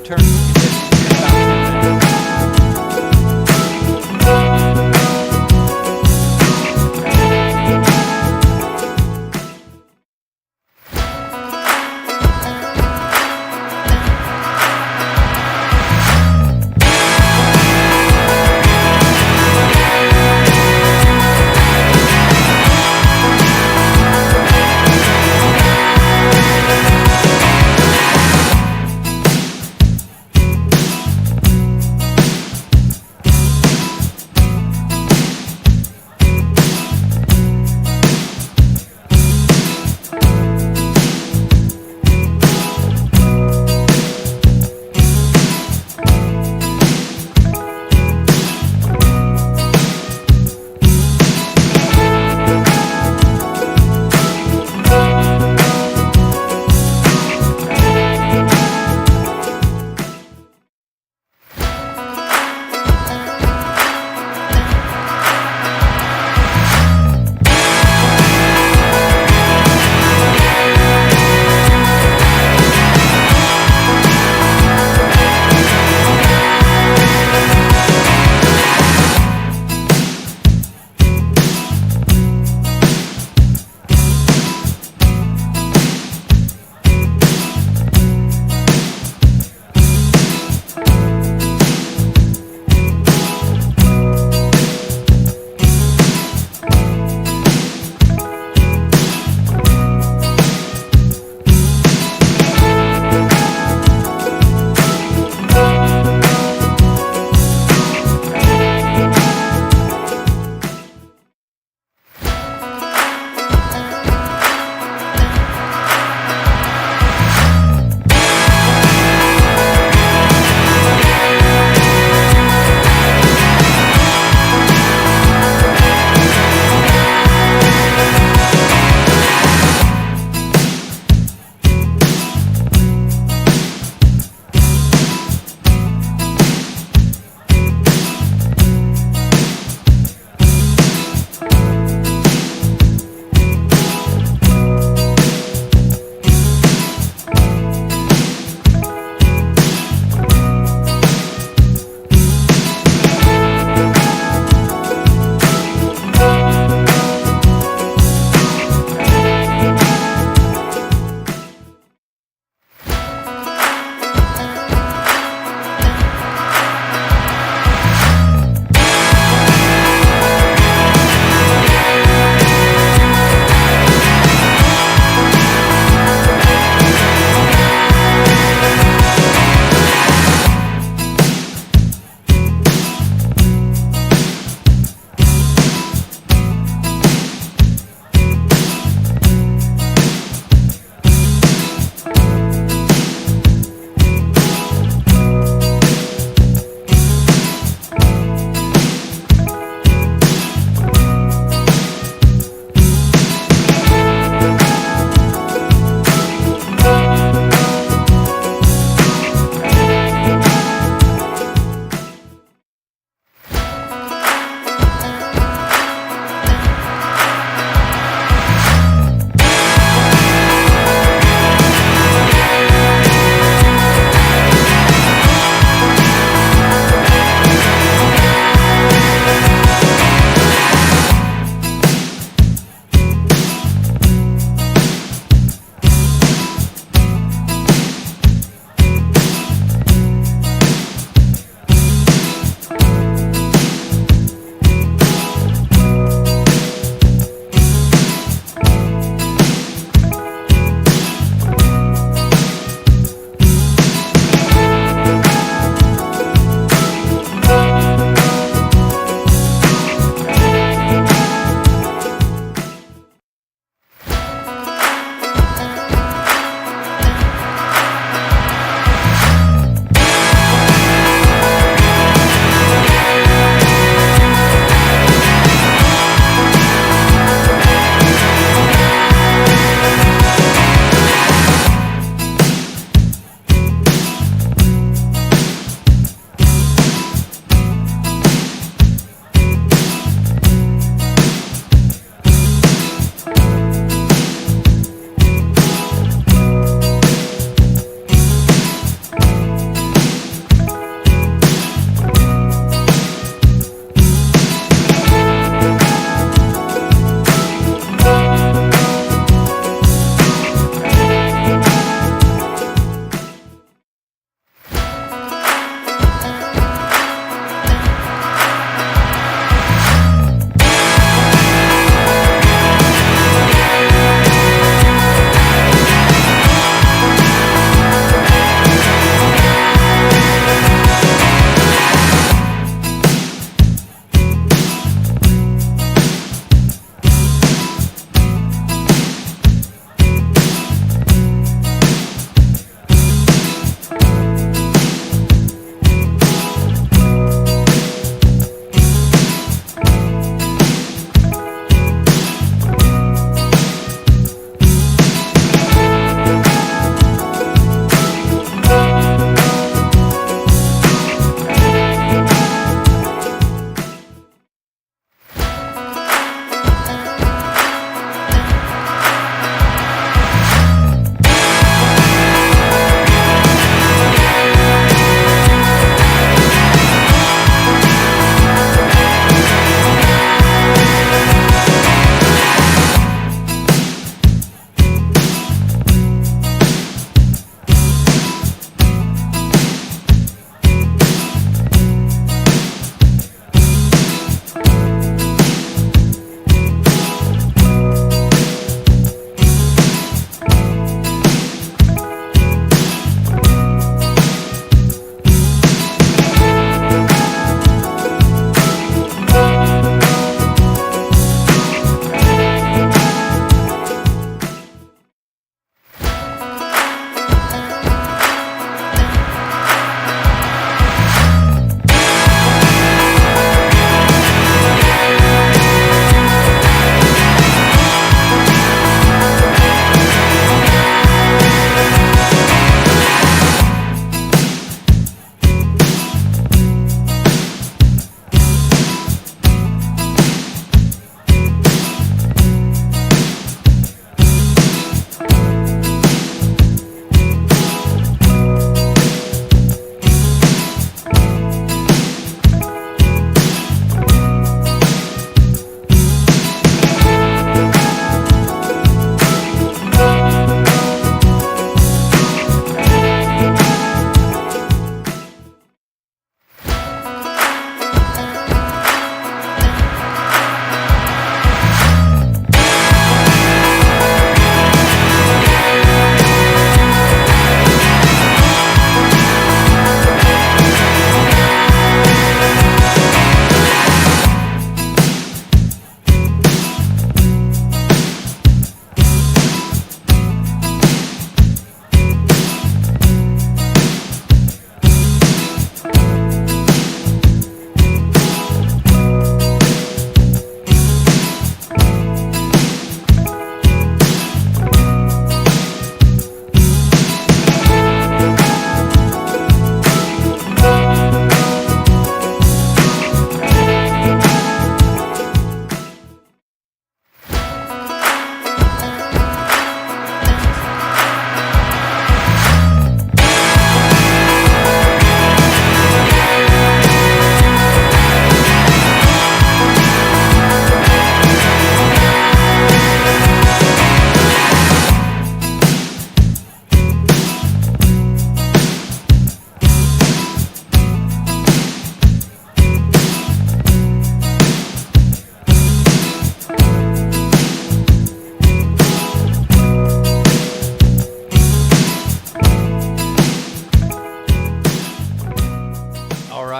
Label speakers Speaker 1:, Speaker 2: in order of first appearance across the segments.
Speaker 1: turn. You get about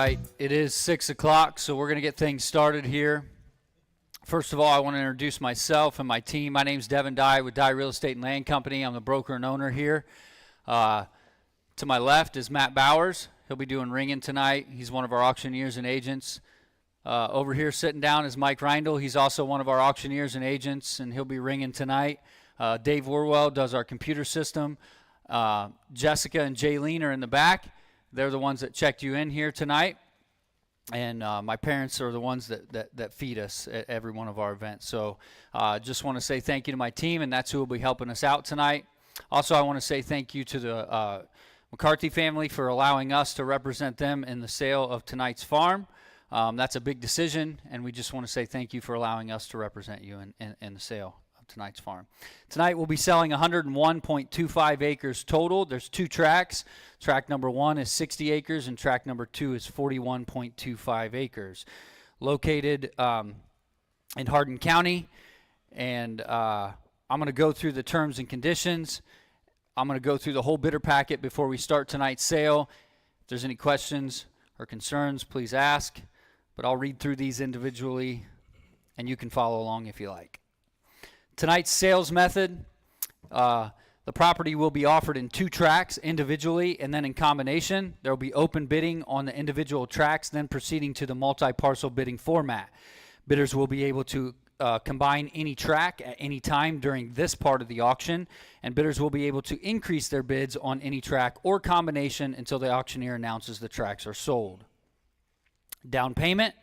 Speaker 2: right, it is 6 o'clock, so we're going to get things started here. First of all, I want to introduce myself and my team. My name's Devin Dye with Dye Real Estate and Land Company. I'm the broker and owner here. To my left is Matt Bowers. He'll be doing ringing tonight. He's one of our auctioneers and agents. Over here sitting down is Mike Reindl. He's also one of our auctioneers and agents, and he'll be ringing tonight. Dave Warwell does our computer system. Jessica and Jaylene are in the back. They're the ones that checked you in here tonight. And my parents are the ones that feed us at every one of our events. So just want to say thank you to my team, and that's who will be helping us out tonight. Also, I want to say thank you to the McCarthy family for allowing us to represent them in the sale of tonight's farm. That's a big decision, and we just want to say thank you for allowing us to represent you in the sale of tonight's farm. Tonight we'll be selling 101.25 acres total. There's two tracks. Track number 1 is 60 acres, and track number 2 is 41.25 acres. Located in Hardin County, and I'm going to go through the terms and conditions. I'm going to go through the whole bidder packet before we start tonight's sale. If there's any questions or concerns, please ask. But I'll read through these individually, and you can follow along if you like. Tonight's sales method, the property will be offered in 2 tracks, individually and then in combination. There will be open bidding on the individual tracks, then proceeding to the multi-parcel bidding format. Bidders will be able to combine any track at any time during this part of the auction, and bidders will be able to increase their bids on any track or combination until the auctioneer announces the tracks are sold. Down payment,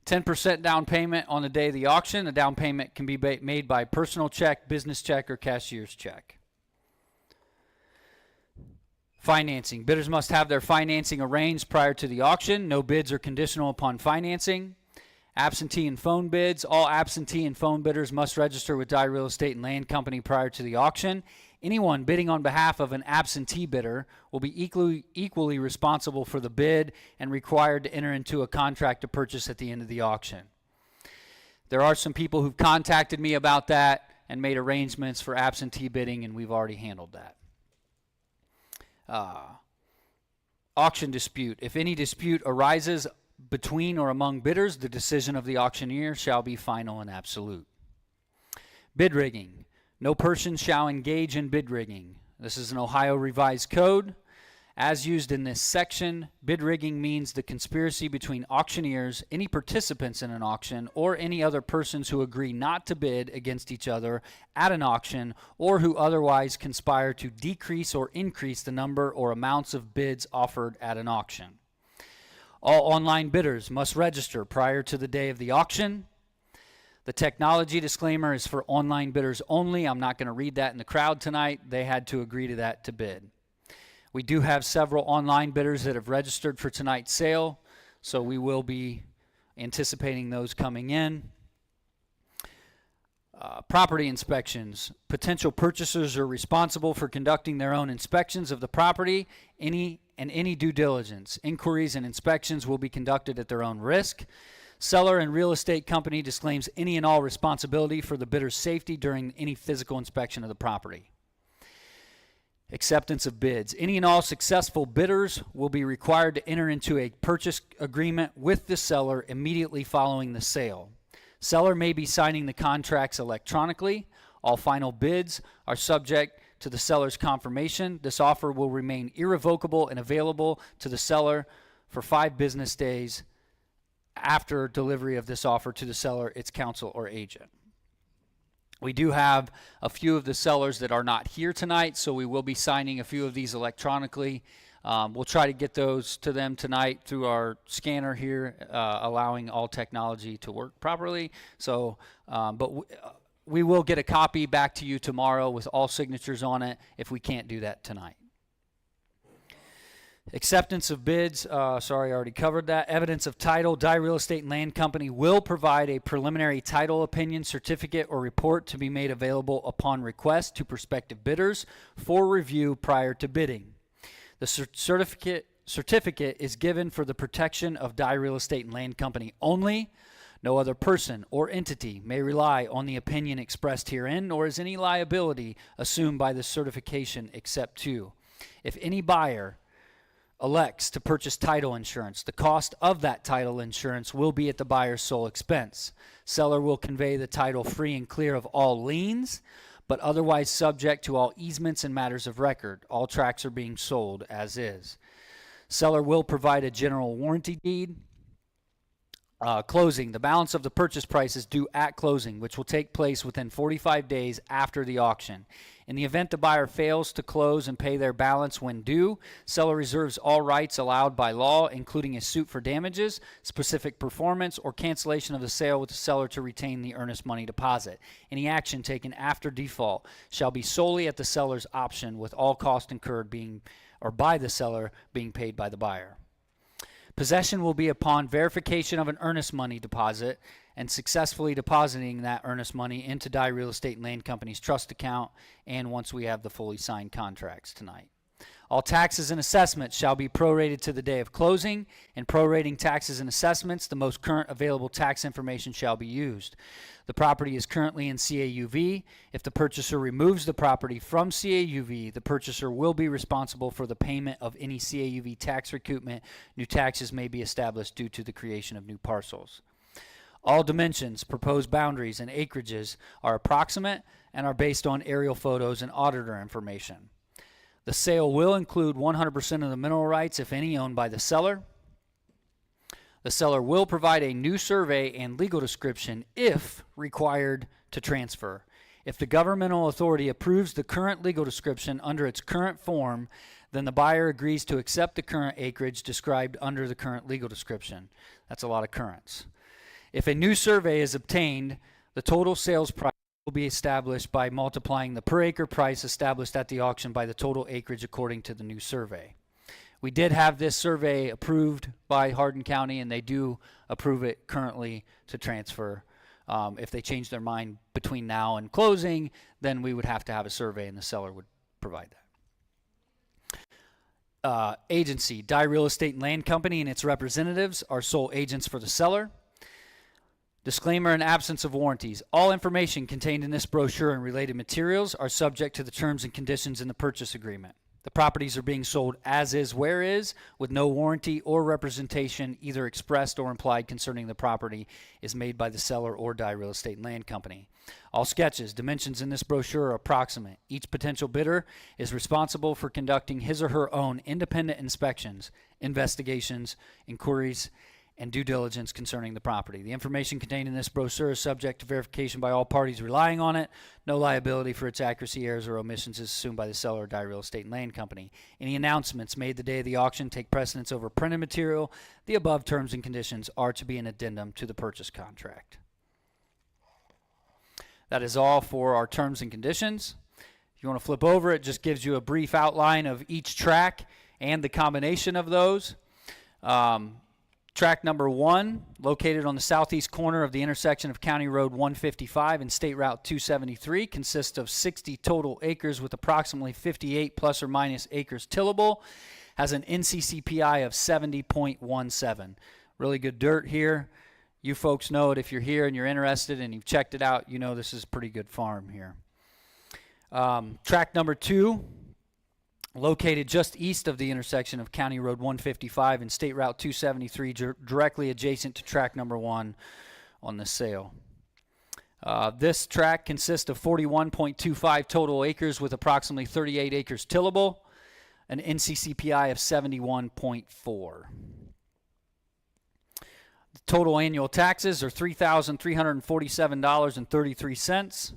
Speaker 2: 10% down payment on the day of the auction. The down payment can be made by personal check, business check, or cashier's check. Financing. Bidders must have their financing arranged prior to the auction. No bids are conditional upon financing. Absentee and phone bids. All absentee and phone bidders must register with Dye Real Estate and Land Company prior to the auction. Anyone bidding on behalf of an absentee bidder will be equally responsible for the bid and required to enter into a contract to purchase at the end of the auction. There are some people who've contacted me about that and made arrangements for absentee bidding, and we've already handled that. Auction dispute. If any dispute arises between or among bidders, the decision of the auctioneer shall be final and absolute. Bid rigging. No person shall engage in bid rigging. This is an Ohio Revised Code. As used in this section, bid rigging means the conspiracy between auctioneers, any participants in an auction, or any other persons who agree not to bid against each other at an auction, or who otherwise conspire to decrease or increase the number or amounts of bids offered at an auction. All online bidders must register prior to the day of the auction. The technology disclaimer is for online bidders only. I'm not going to read that in the crowd tonight. They had to agree to that to bid. We do have several online bidders that have registered for tonight's sale, so we will be anticipating those coming in. Property inspections. Potential purchasers are responsible for conducting their own inspections of the property. Any due diligence. Inquiries and inspections will be conducted at their own risk. Seller and real estate company disclaims any and all responsibility for the bidder's safety during any physical inspection of the property. Acceptance of bids. Any and all successful bidders will be required to enter into a purchase agreement with the seller immediately following the sale. Seller may be signing the contracts electronically. All final bids are subject to the seller's confirmation. This offer will remain irrevocable and available to the seller for 5 business days after delivery of this offer to the seller, its counsel, or agent. We do have a few of the sellers that are not here tonight, so we will be signing a few of these electronically. We'll try to get those to them tonight through our scanner here, allowing all technology to work properly. So, but we will get a copy back to you tomorrow with all signatures on it if we can't do that tonight. Acceptance of bids, sorry, I already covered that. Evidence of title. Dye Real Estate and Land Company will provide a preliminary title opinion, certificate, or report to be made available upon request to prospective bidders for review prior to bidding. The certificate is given for the protection of Dye Real Estate and Land Company only. No other person or entity may rely on the opinion expressed herein, nor is any liability assumed by the certification except to, if any buyer elects to purchase title insurance, the cost of that title insurance will be at the buyer's sole expense. Seller will convey the title free and clear of all liens, but otherwise subject to all easements and matters of record. All tracts are being sold as is. Seller will provide a general warranty deed. Closing. The balance of the purchase price is due at closing, which will take place within 45 days after the auction. In the event the buyer fails to close and pay their balance when due, seller reserves all rights allowed by law, including a suit for damages, specific performance, or cancellation of the sale with the seller to retain the earnest money deposit. Any action taken after default shall be solely at the seller's option, with all costs incurred by the seller being paid by the buyer. Possession will be upon verification of an earnest money deposit and successfully depositing that earnest money into Dye Real Estate and Land Company's trust account, and once we have the fully signed contracts tonight. All taxes and assessments shall be prorated to the day of closing. In prorating taxes and assessments, the most current available tax information shall be used. The property is currently in CAUV. If the purchaser removes the property from CAUV, the purchaser will be responsible for the payment of any CAUV tax recoupment. New taxes may be established due to the creation of new parcels. All dimensions, proposed boundaries, and acreages are approximate and are based on aerial photos and auditor information. The sale will include 100% of the mineral rights, if any, owned by the seller. The seller will provide a new survey and legal description if required to transfer. If the governmental authority approves the current legal description under its current form, then the buyer agrees to accept the current acreage described under the current legal description. That's a lot of currents. If a new survey is obtained, the total sales price will be established by multiplying the per acre price established at the auction by the total acreage according to the new survey. We did have this survey approved by Hardin County, and they do approve it currently to transfer. If they change their mind between now and closing, then we would have to have a survey, and the seller would provide that. Agency, Dye Real Estate and Land Company and its representatives are sole agents for the seller. Disclaimer and absence of warranties. All information contained in this brochure and related materials are subject to the terms and conditions in the purchase agreement. The properties are being sold as is, where is, with no warranty or representation, either expressed or implied, concerning the property is made by the seller or Dye Real Estate and Land Company. All sketches, dimensions in this brochure are approximate. Each potential bidder is responsible for conducting his or her own independent inspections, investigations, inquiries, and due diligence concerning the property. The information contained in this brochure is subject to verification by all parties relying on it. No liability for its accuracy, errors, or omissions is assumed by the seller or Dye Real Estate and Land Company. Any announcements made the day of the auction take precedence over printed material. The above terms and conditions are to be an addendum to the purchase contract. That is all for our terms and conditions. If you want to flip over, it just gives you a brief outline of each track and the combination of those. Track number 1, located on the southeast corner of the intersection of County Road 155 and State Route 273, consists of 60 total acres with approximately 58 plus or minus acres tillable, has an NCCPI of 70.17. Really good dirt here. You folks know it if you're here and you're interested and you've checked it out. You know this is a pretty good farm here. Track number 2, located just east of the intersection of County Road 155 and State Route 273, directly adjacent to track number 1 on the sale. This tract consists of 41.25 total acres with approximately 38 acres tillable, an NCCPI of 71.4. The total annual taxes are $3,347.33.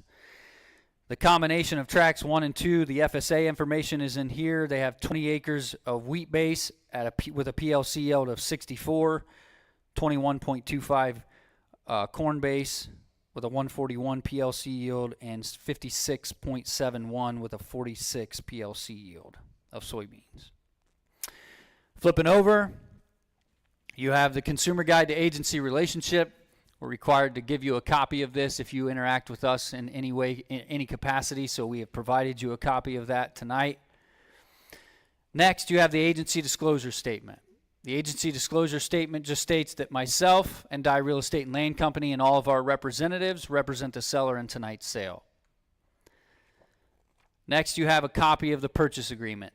Speaker 2: The combination of tracks 1 and 2, the FSA information is in here. They have 20 acres of wheat base with a PLC yield of 64, 21.25 corn base with a 141 PLC yield, and 56.71 with a 46 PLC yield of soybeans. Flipping over, you have the Consumer Guide to Agency Relationship. We're required to give you a copy of this if you interact with us in any way, in any capacity, so we have provided you a copy of that tonight. Next, you have the agency disclosure statement. The agency disclosure statement just states that myself and Dye Real Estate and Land Company and all of our representatives represent the seller in tonight's sale. Next, you have a copy of the purchase agreement.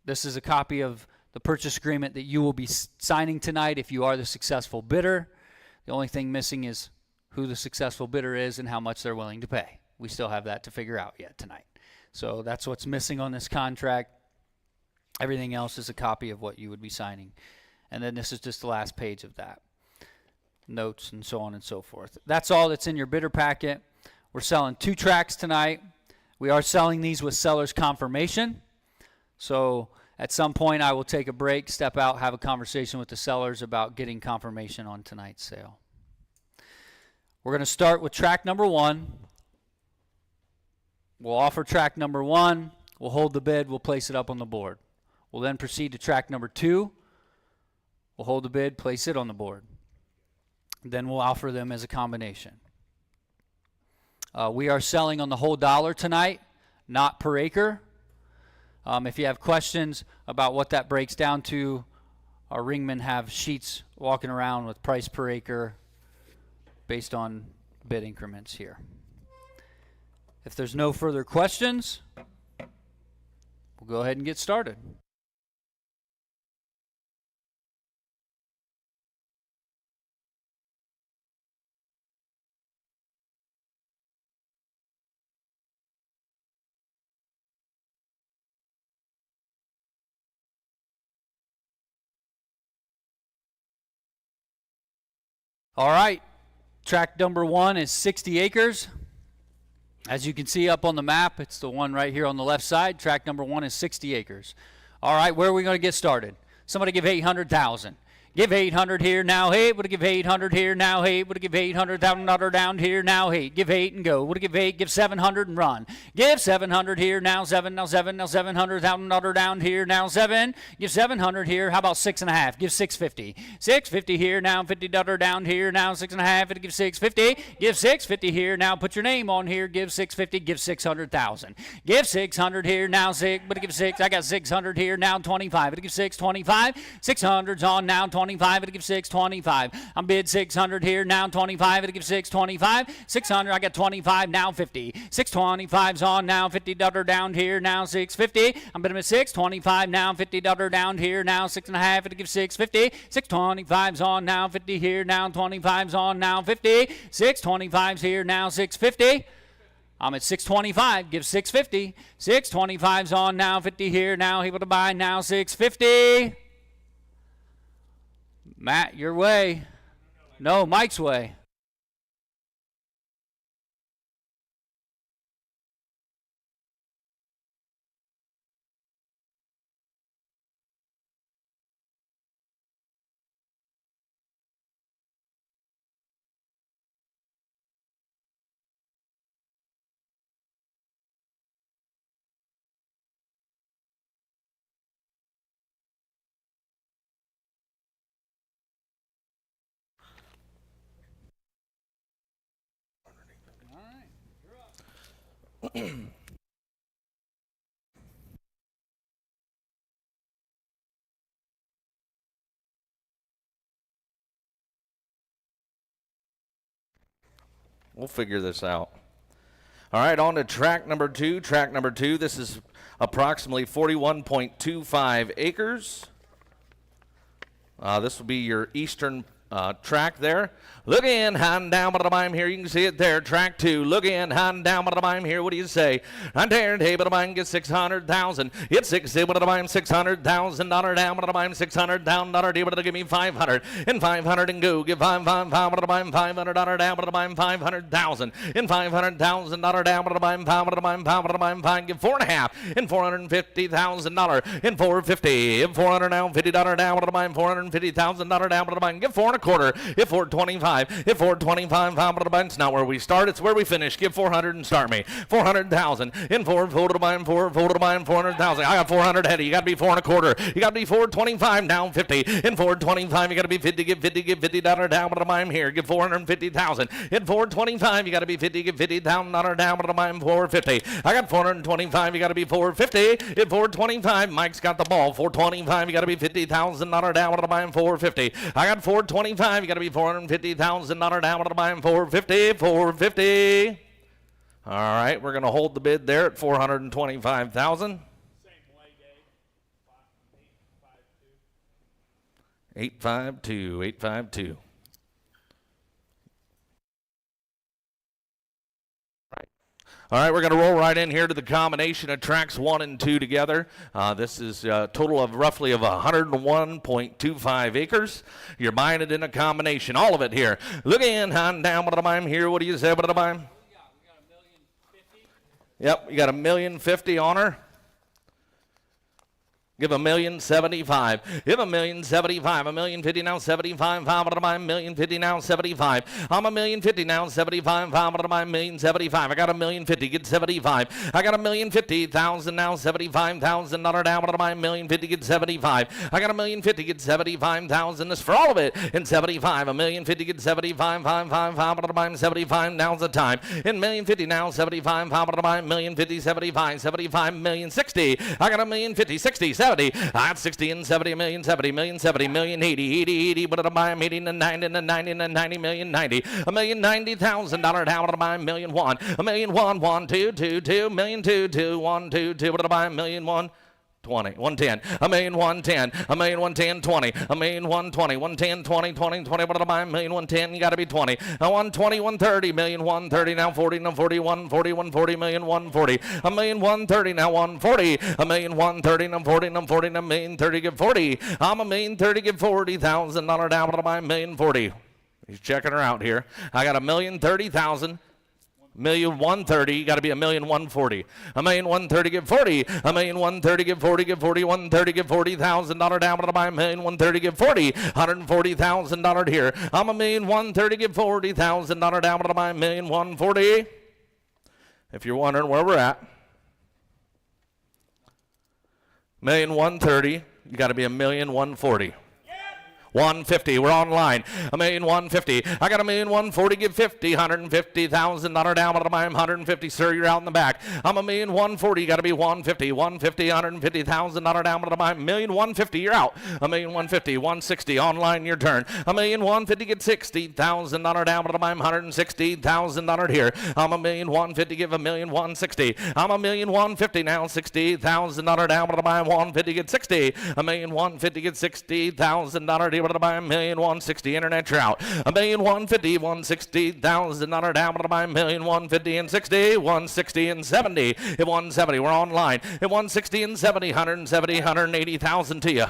Speaker 2: This is a copy of the purchase agreement that you will be signing tonight if you are the successful bidder. The only thing missing is who the successful bidder is and how much they're willing to pay. We still have that to figure out yet tonight. So that's what's missing on this contract. Everything else is a copy of what you would be signing. And then this is just the last page of that. Notes and so on and so forth. That's all that's in your bidder packet. We're selling 2 tracks tonight. We are selling these with seller's confirmation. So at some point I will take a break, step out, have a conversation with the sellers about getting confirmation on tonight's sale. We're going to start with track number 1. We'll offer track number 1. We'll hold the bid. We'll place it up on the board. We'll then proceed to track number 2. We'll hold the bid, place it on the board. Then we'll offer them as a combination. We are selling on the whole dollar tonight, not per acre. If you have questions about what that breaks down to, our ringmen have sheets walking around with price per acre based on bid increments here. If there's no further questions, we'll go ahead and get started. All right, tract number 1 is 60 acres. As you can see up on the map, it's the one right here on the left side. Tract number 1 is 60 acres. All right, where are we going to get started? Somebody give 800,000. Give 800 here, now 8. Would give 800 here, now 8. Would give 800,000 down here, now 8. Give 8 and go. Would give 8, give 700 and run. Give 700 here, now 7, now 7, now 700,000 down here, now 7. Give 700 here, how about 6.5? Give 650. 650 here, now 50 down here, now 6.5. It'll give 650. Give 650 here, now put your name on here. Give 650, give 600,000. Give 600 here, now 6. But give 6. I got 600 here, now 25. It'll give 625. 600's on now 25. It'll give 625. I'm bid 600 here, now 25. It'll give 625. 600, I got 25, now 50. 625's on now 50 down here, now 650. I'm bidding at 625, now 50 down here, now 6.5. It'll give 650. 625's on now 50 here, now 25's on now 50. 625's here, now 650. I'm at 625, give 650. 625's on now 50 here, now able to buy now 650. Matt, your way. No, Mike's way.
Speaker 3: We'll figure this out. All right, on to track number 2. Track number 2, this is approximately 41.25 acres. This will be your eastern track there. Look in, high and down, but I'm here. You can see it there. Track 2. Look in, high and down, but I'm here. What do you say? I'm there, hey, but I'm get 600,000. It's 60, but I'm $600,000 down, but I'm $600,000 but give me 500 and 500 and go. Give 555, but I'm $500 down, but I'm 500,000 and $500,000 down, but I'm 500, give 4.5 and $450,000 and 450 and $450 down, but I'm $450,000 down, but I'm give 4.25, if 425, if 425, it's not where we start, it's where we finish. Give 400 and start me. 400,000 in 400,000. I got 400 ahead. You got to be 4.25. You got to be 425 down 50. In 425, you got to be 50. Give 50. Give $50 down. But I'm here. Give 450,000. In 425, you got to be 50. Give $50 down. But I'm 450. I got 425. You got to be 450. In 425, Mike's got the ball. 425, you got to be $50,000 down. But I'm 450. I got 425. You got to be $450,000 down. But I'm 450. 450. All right, we're going to hold the bid there at $425,000.
Speaker 1: Same way, Dave. 5, 8, 5, 2.
Speaker 3: 852, 852. All right, we're going to roll right in here to the combination of tracks 1 and 2 together. This is a total of roughly of 101.25 acres. You're buying it in a combination, all of it here. Look in, hand down, what am I here? What do you say, what am I?
Speaker 2: We got $1,050,000.
Speaker 3: Yep, you got $1,050,000 on her. Give $1,075,000. Give $1,075,000. $1,050,000 now, 75. $1,050,000 now, 75. I'm $1,050,000 now, 75. $1,075,000. I got $1,050,000. Get 75. I got $1,050,000 now, $75,000 down. $1,050,000. Get 75. I got $1,050,000. Get 75,000. This for all of it. In 75. $1,050,000. Get 75. 75. Now's the time. In $1,050,000 now, 75. $1,050,000. 75. 75. $1,060,000. I got $1,050,000. 60. 70. I'm 60 and 70, $1,070,000, $1,070,000, $1,080,000, but I'm 80 and 90 and 90 and 90, $1,090,000, $1,090,000 down, but I'm $1,001,000, $1,001,000, 1, 2, 2, 2, $1,002,2, 1, 2, 2, but I'm $1,001,000. 20, 110, $1,110,000, $1,110,000, 20, $1,120,000, 110, 20, 20, 20, what am I? $1,110,000, you got to be 20. 120, 130, $1,130,000, now 40, now 41, 41, 40, $1,140,000, $1,130,000, now 140, $1,130,000, now 40, now 40, now $1,030,000, give 40. I'm $1,030,000, give $40,000 down, what am I? $1,040,000. He's checking her out here. I got $1,030,000. $1,130,000, you got to be $1,140,000. $1,130,000, give 40. $1,130,000, give 40, give 40, $130,000, give $40,000 down, but I'm $1,130,000, give 40. $140,000 here. I'm $1,130,000, give $40,000 down, but I'm $1,140,000. If you're wondering where we're at, $1,130,000, you got to be $1,140,000. 150, we're online. $1,150,000. I got $1,140,000, give 50. $150,000 down, but I'm $150,000, sir, you're out in the back. I'm $1,140,000, you got to be 150. 150, $150,000 down, but I'm $1,150,000, you're out. $1,150,000, 160, online, your turn. $1,150,000, get $60,000 down, but I'm $160,000 here. I'm $1,150,000, give $1,160,000. I'm $1,150,000 now, $60,000 down, but I'm $150,000, get 60. $1,150,000, get $60,000 deal. Buy $1,160,000 internet, you're out. $1,150,000, $160,000 down, but buy $1,150,000 and 60, 160 and 70. At 170, we're online. At 160 and 70, 170, 180,000 to you.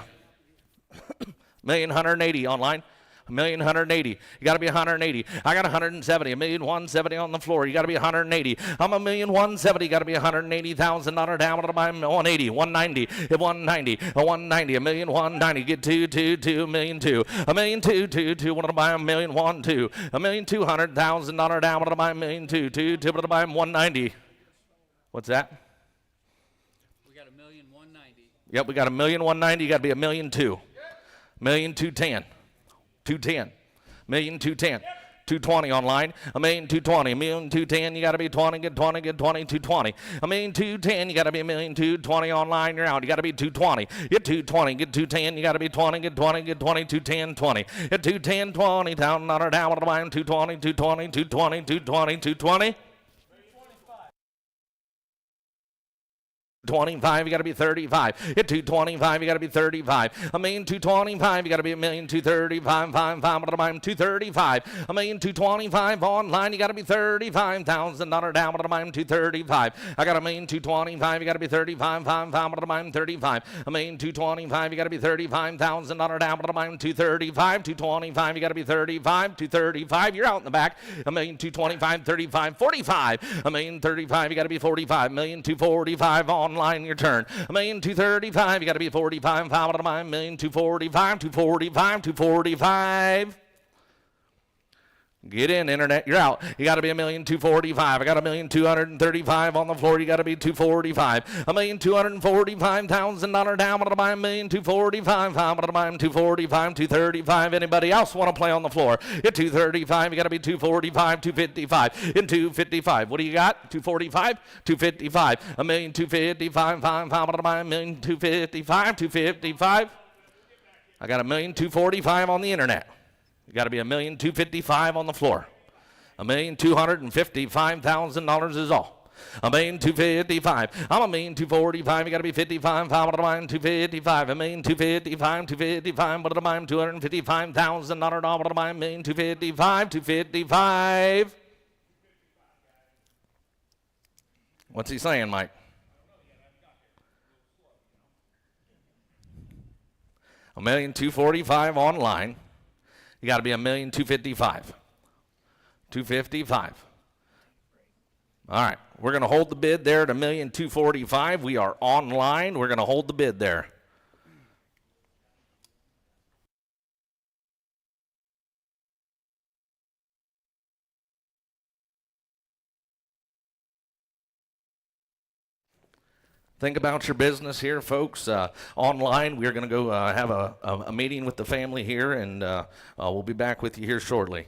Speaker 3: $1,180,000 online. $1,180,000. You got to be 180. I got 170. $1,170,000 on the floor. You got to be 180. I'm $1,170,000. You got to be $180,000 down. What am I? 180. 190. At 190. 190. $1,190,000. Get two. $1,200,000. $1,200,000. What am I? $1,102,000. $1,200,000 down. What am I? $1,200,000. What am I? 190. What's that?
Speaker 2: We got $1,190,000.
Speaker 3: Yep, we got $1,190,000. You got to be $1,200,000. $1,210,000. 210, $1,210,000, 220 online, $1,220,000, $1,210,000, you got to be 20, get 20, get 20, 220, $1,210,000, you got to be $1,220,000 online, you're out, you got to be 220, get 220, get 210, you got to be 20, get 20, get 20, 210, 20, get 210, 20, down, down, what am I, 220, 220, 220, 220, 220. 25, you got to be 35. At 225, you got to be 35. $1,225,000, you got to be $1,235,000. $235. $1,225,000 online, you got to be $35,000 down. $235. I got $1,225,000, you got to be $35,000. $35. $1,225,000, you got to be $35,000 down. $235. $225, you got to be $35. $235, you're out in the back. $1,225,000, $35. $45. $1,035,000, you got to be $45. $1,245,000 online. Your turn. $1,235,000, you got to be 45. $1,245,000, $245,000. Get in, internet, you're out. You got to be $1,245,000. I got $1,235,000 on the floor. You got to be $245. $1,245,000 down. But I'm $1,245,000. But I'm $245,000, $235,000. Anybody else want to play on the floor? At $235,000, you got to be $245,000, $255,000. In $255,000, what do you got? $245,000, $255,000. $1,255,000. But I'm $1,255,000, $255,000. I got $1,245,000 on the internet. You got to be $1,255,000 on the floor. $1,255,000 is all. $1,255,000. I'm $1,245,000. You got to be 55. $255. $1,255,000. $255,000. $255,000. $255. What's he saying, Mike? $1,245,000 online. You got to be $1,255,000. $255. All right, we're going to hold the bid there at $1,245,000. We are online. We're going to hold the bid there. Think about your business here, folks. Online, we're going to go have a meeting with the family here, and we'll be back with you here shortly.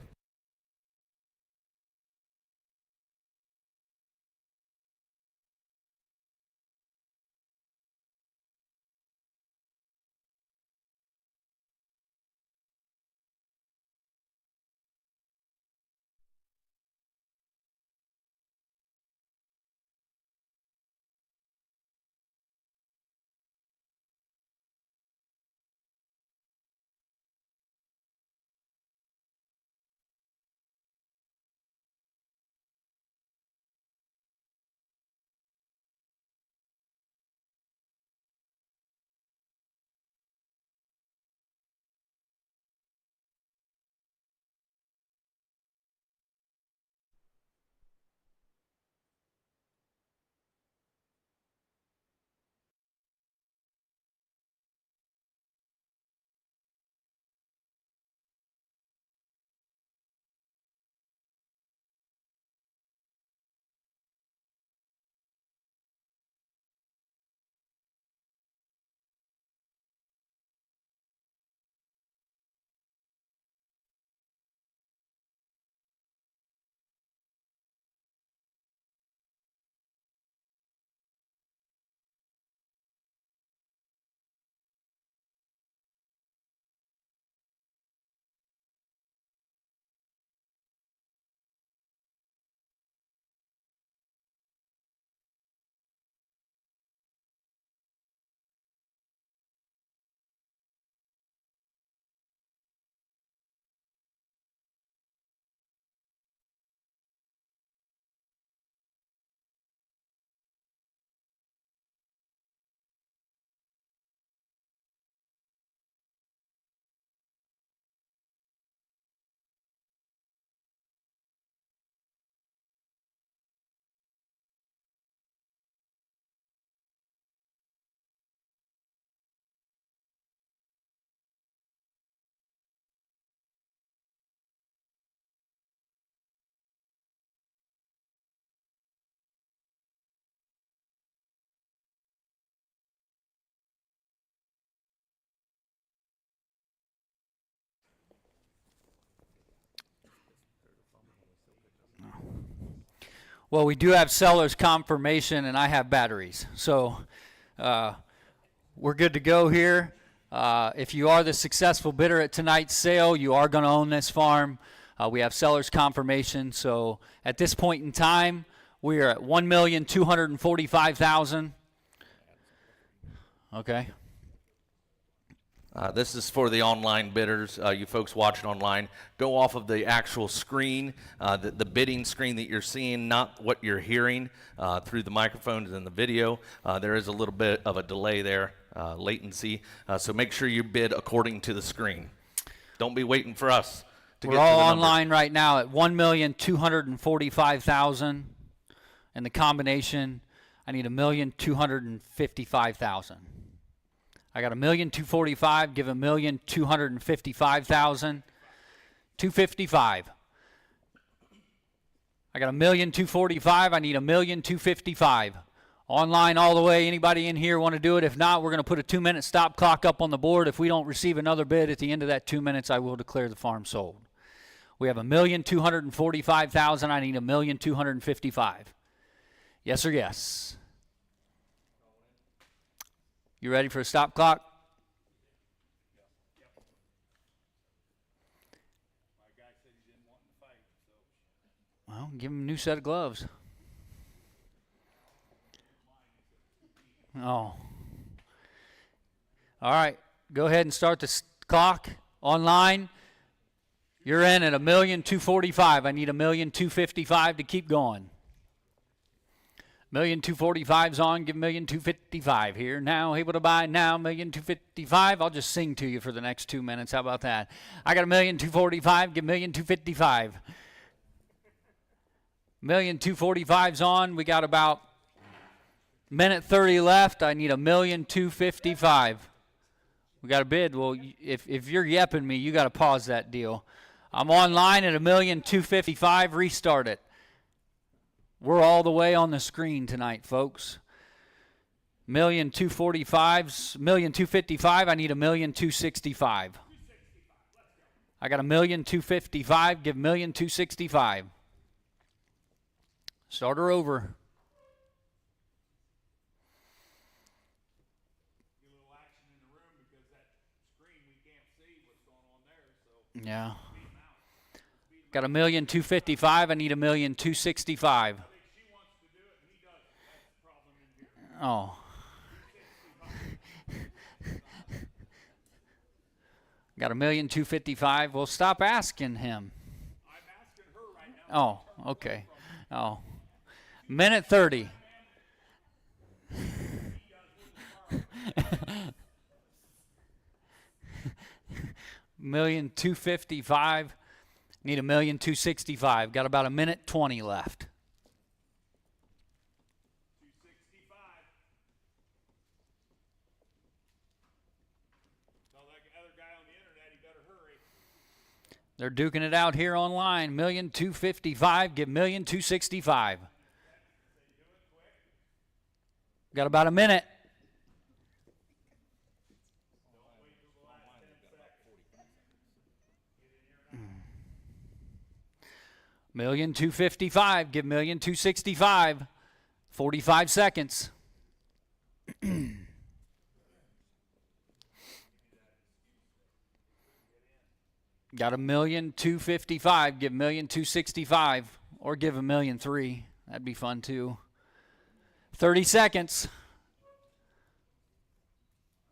Speaker 2: Well, we do have seller's confirmation, and I have batteries. So we're good to go here. If you are the successful bidder at tonight's sale, you are going to own this farm. We have seller's confirmation. So at this point in time, we are at $1,245,000. Okay.
Speaker 3: This is for the online bidders. You folks watching online, go off of the actual screen, the bidding screen that you're seeing, not what you're hearing through the microphones and the video. There is a little bit of a delay there, latency. So make sure you bid according to the screen. Don't be waiting for us to
Speaker 2: We're
Speaker 3: get to
Speaker 2: all
Speaker 3: the
Speaker 2: online right now at $1,245,000, and the combination, I need $1,255,000. I got $1,245,000, give $1,255,000, $255. I got $1,245,000. I need $1,255,000. Online all the way. Anybody in here want to do it? If not, we're going to put a 2-minute stop clock up on the board. If we don't receive another bid at the end of that 2 minutes, I will declare the farm sold. We have $1,245,000. I need $1,255,000. Yes or yes? You ready for a stop clock? Well, give him a new set of gloves. Oh. All right. Go ahead and start the clock online. You're in at 1,245,000. I need 1,255,000 to keep going. 1,245,000's on. Give 1,255,000 here now. Able to buy now. 1,255,000. I'll just sing to you for the next 2 minutes. How about that? I got 1,245,000. Give 1,255,000. 1,245,000's on. We got about minute 30 left. I need 1,255,000. We got a bid. Well, if you're yepping me, you got to pause that deal. I'm online at 1,255,000. Restart it. We're all the way on the screen tonight, folks. 1,255,000. I need 1,265,000. I got 1,255,000. Give 1,265,000. Start her over. Yeah. Got 1,255,000. I need 1,265,000. Oh. Got 1,255,000. Well, stop asking him.
Speaker 1: I'm asking her right now.
Speaker 2: Oh, okay. Oh. Minute 30. $1,255,000. Need 1,265,000. Got about a minute 20 left.
Speaker 1: 265. Tell that other guy on the internet he better hurry.
Speaker 2: They're duking it out here online. 1,255,000. Give 1,265,000. Got about a minute. $1,255,000. Give 1,265,000. 45 seconds. Got 1,255,000. Give 1,265,000, or give 1,003,000. That'd be fun too. 30 seconds.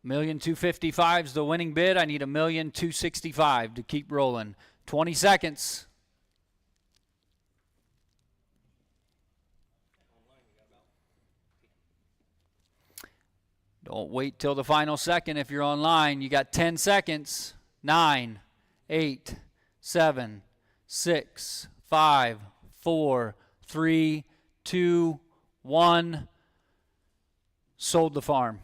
Speaker 2: 1,255,000 is the winning bid. I need 1,265,000 to keep rolling. 20 seconds. Don't wait till the final second if you're online. You got 10 seconds. 9, 8, 7, 6, 5, 4, 3, 2, 1. Sold the farm.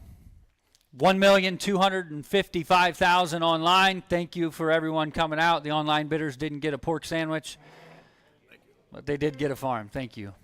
Speaker 2: 1,255,000 online. Thank you for everyone coming out. The online bidders didn't get a pork sandwich, but they did get a farm. Thank you.